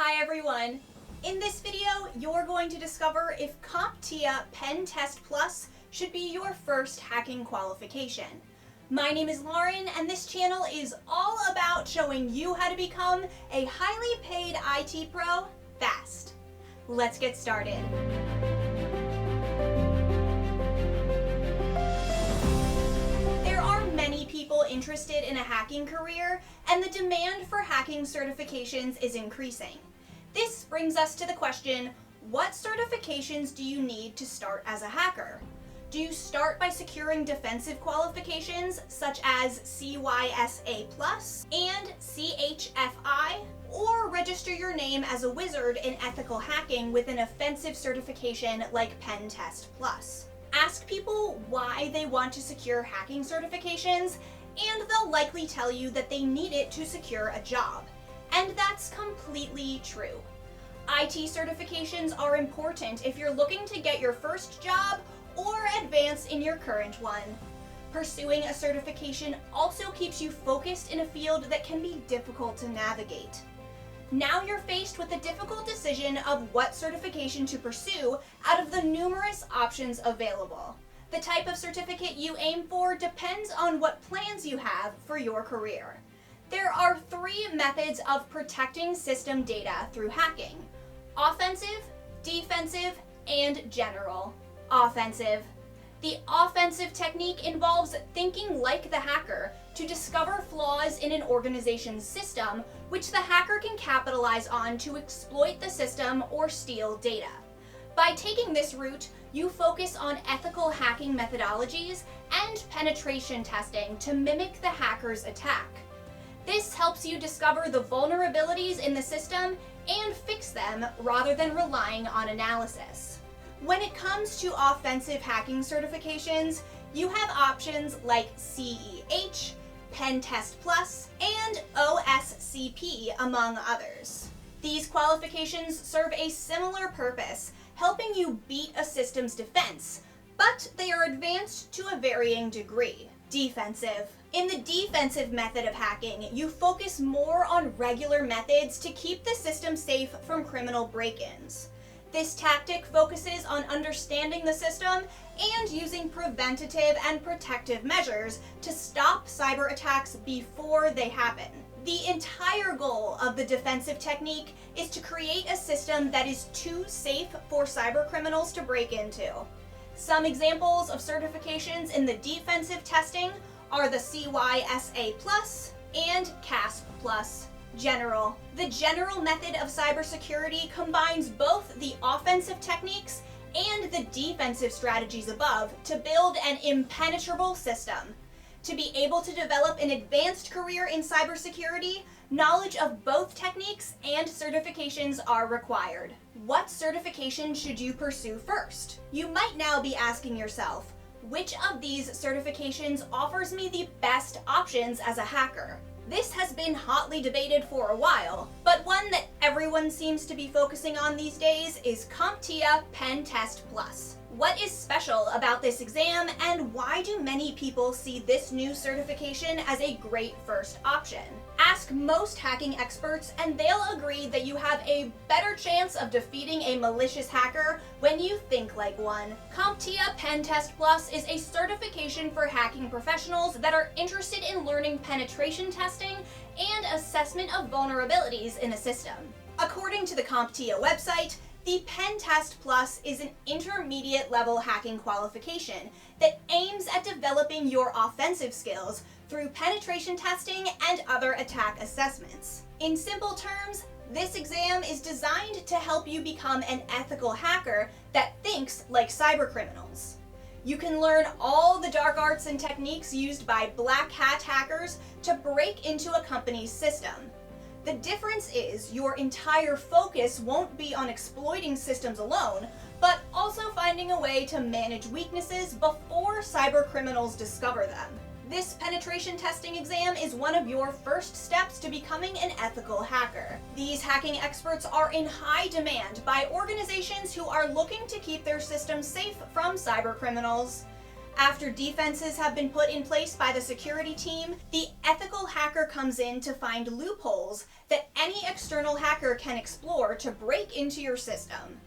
Hi everyone! In this video, you're going to discover if CompTIA PenTest Plus should be your first hacking qualification. My name is Lauren, and this channel is all about showing you how to become a highly paid IT pro fast. Let's get started. There are many people interested in a hacking career, and the demand for hacking certifications is increasing. This brings us to the question, what certifications do you need to start as a hacker? Do you start by securing defensive qualifications such as CYSA Plus and CHFI, or register your name as a wizard in ethical hacking with an offensive certification like PenTest Plus? Ask people why they want to secure hacking certifications, and they'll likely tell you that they need it to secure a job. And that's completely true. IT certifications are important if you're looking to get your first job or advance in your current one. Pursuing a certification also keeps you focused in a field that can be difficult to navigate. Now you're faced with the difficult decision of what certification to pursue out of the numerous options available. The type of certificate you aim for depends on what plans you have for your career. There are three methods of protecting system data through hacking: offensive, defensive, and general. Offensive. The offensive technique involves thinking like the hacker to discover flaws in an organization's system, which the hacker can capitalize on to exploit the system or steal data. By taking this route, you focus on ethical hacking methodologies and penetration testing to mimic the hacker's attack. This helps you discover the vulnerabilities in the system and fix them rather than relying on analysis. When it comes to offensive hacking certifications, you have options like CEH, PenTest Plus, and OSCP, among others. These qualifications serve a similar purpose, helping you beat a system's defense, but they are advanced to a varying degree. Defensive. In the defensive method of hacking, you focus more on regular methods to keep the system safe from criminal break-ins. This tactic focuses on understanding the system and using preventative and protective measures to stop cyber attacks before they happen. The entire goal of the defensive technique is to create a system that is too safe for cyber criminals to break into. Some examples of certifications in the defensive testing are the CYSA Plus and CASP Plus. General. The general method of cybersecurity combines both the offensive techniques and the defensive strategies above to build an impenetrable system. To be able to develop an advanced career in cybersecurity, knowledge of both techniques and certifications are required. What certification should you pursue first? You might now be asking yourself, which of these certifications offers me the best options as a hacker? This has been hotly debated for a while, but one that everyone seems to be focusing on these days is CompTIA PenTest Plus. What is special about this exam, and why do many people see this new certification as a great first option? Ask most hacking experts and they'll agree that you have a better chance of defeating a malicious hacker when you think like one. CompTIA PenTest Plus is a certification for hacking professionals that are interested in learning penetration testing and assessment of vulnerabilities in a system. According to the CompTIA website, the PenTest Plus is an intermediate level hacking qualification that aims at developing your offensive skills through penetration testing and other attack assessments. In simple terms, this exam is designed to help you become an ethical hacker that thinks like cybercriminals. You can learn all the dark arts and techniques used by black hat hackers to break into a company's system. The difference is your entire focus won't be on exploiting systems alone, but also finding a way to manage weaknesses before cyber criminals discover them. This penetration testing exam is one of your first steps to becoming an ethical hacker. These hacking experts are in high demand by organizations who are looking to keep their systems safe from cyber criminals. After defenses have been put in place by the security team, the ethical hacker comes in to find loopholes that any external hacker can explore to break into your system.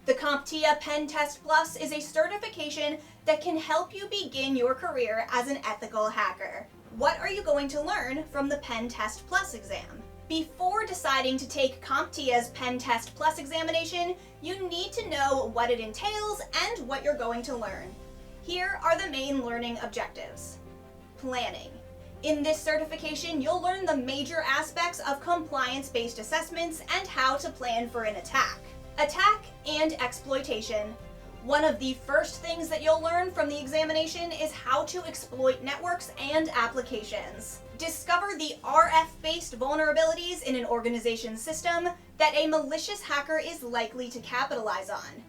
The CompTIA PenTest Plus is a certification that can help you begin your career as an ethical hacker. What are you going to learn from the PenTest Plus exam? Before deciding to take CompTIA's PenTest Plus examination, you need to know what it entails and what you're going to learn. Here are the main learning objectives. Planning. In this certification, you'll learn the major aspects of compliance-based assessments and how to plan for an attack. Attack and exploitation. One of the first things that you'll learn from the examination is how to exploit networks and applications. Discover the RF-based vulnerabilities in an organization's system that a malicious hacker is likely to capitalize on.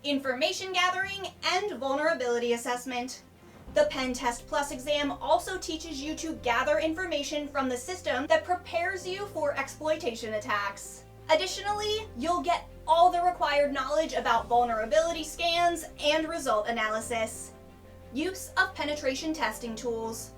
Information gathering and vulnerability assessment. The PenTest Plus exam also teaches you to gather information from the system that prepares you for exploitation attacks. Additionally, you'll get all the required knowledge about vulnerability scans and result analysis. Use of penetration testing tools.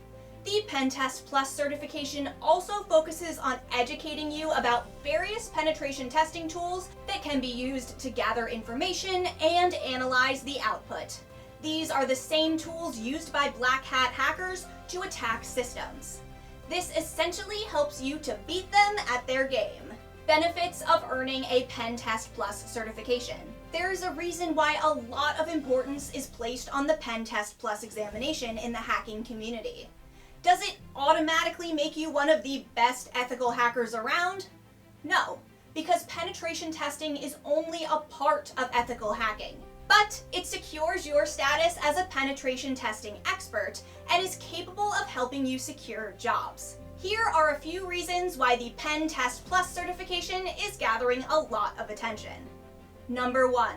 The PenTest Plus certification also focuses on educating you about various penetration testing tools that can be used to gather information and analyze the output. These are the same tools used by black hat hackers to attack systems. This essentially helps you to beat them at their game. Benefits of earning a PenTest Plus certification. There is a reason why a lot of importance is placed on the PenTest Plus examination in the hacking community. Does it automatically make you one of the best ethical hackers around? No, because penetration testing is only a part of ethical hacking. But it secures your status as a penetration testing expert and is capable of helping you secure jobs. Here are a few reasons why the PenTest Plus certification is gathering a lot of attention. Number 1.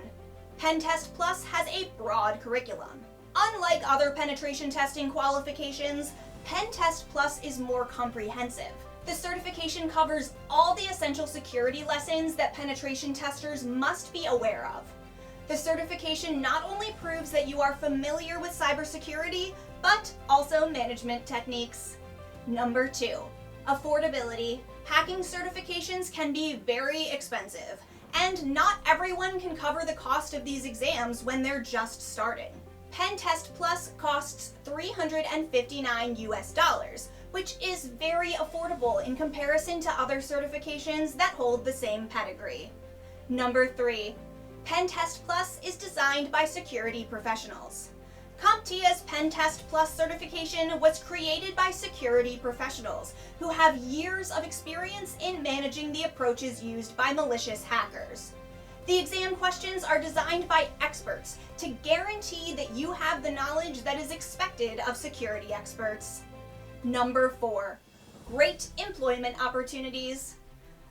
PenTest Plus has a broad curriculum. Unlike other penetration testing qualifications, PenTest Plus is more comprehensive. The certification covers all the essential security lessons that penetration testers must be aware of. The certification not only proves that you are familiar with cybersecurity, but also management techniques. Number 2, affordability. Hacking certifications can be very expensive, and not everyone can cover the cost of these exams when they're just starting. PenTest Plus costs $359 US, which is very affordable in comparison to other certifications that hold the same pedigree. Number 3, PenTest Plus is designed by security professionals. CompTIA's PenTest Plus certification was created by security professionals who have years of experience in managing the approaches used by malicious hackers. The exam questions are designed by experts to guarantee that you have the knowledge that is expected of security experts. Number 4, great employment opportunities.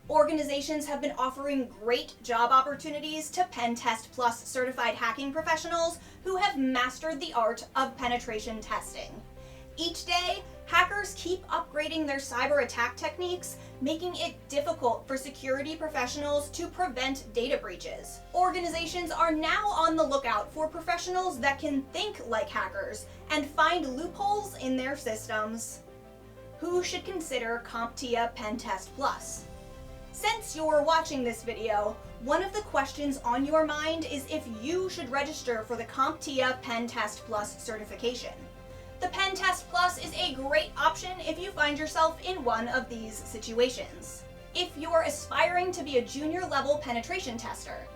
Organizations have been offering great job opportunities to PenTest Plus certified hacking professionals who have mastered the art of penetration testing. Each day, hackers keep upgrading their cyber attack techniques, making it difficult for security professionals to prevent data breaches. Organizations are now on the lookout for professionals that can think like hackers and find loopholes in their systems. Who should consider CompTIA PenTest Plus? Since you're watching this video, one of the questions on your mind is if you should register for the CompTIA PenTest Plus certification. The PenTest Plus is a great option if you find yourself in one of these situations. If you're aspiring to be a junior level penetration tester,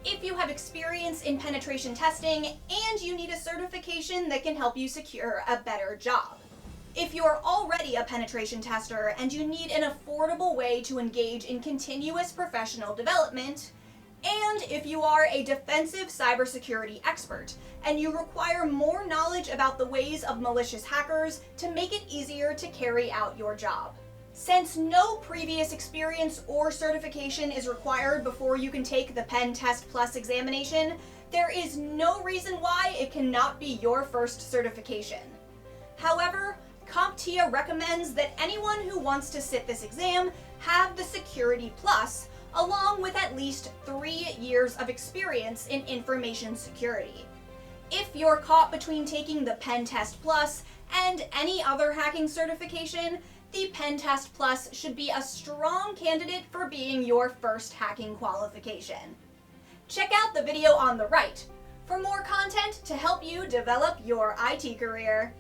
if you have experience in penetration testing, and you need a certification that can help you secure a better job. If you're already a penetration tester and you need an affordable way to engage in continuous professional development, and if you are a defensive cybersecurity expert and you require more knowledge about the ways of malicious hackers to make it easier to carry out your job. Since no previous experience or certification is required before you can take the PenTest Plus examination, there is no reason why it cannot be your first certification. However, CompTIA recommends that anyone who wants to sit this exam have the Security Plus, along with at least 3 years of experience in information security. If you're caught between taking the PenTest Plus and any other hacking certification, the PenTest Plus should be a strong candidate for being your first hacking qualification. Check out the video on the right for more content to help you develop your IT career.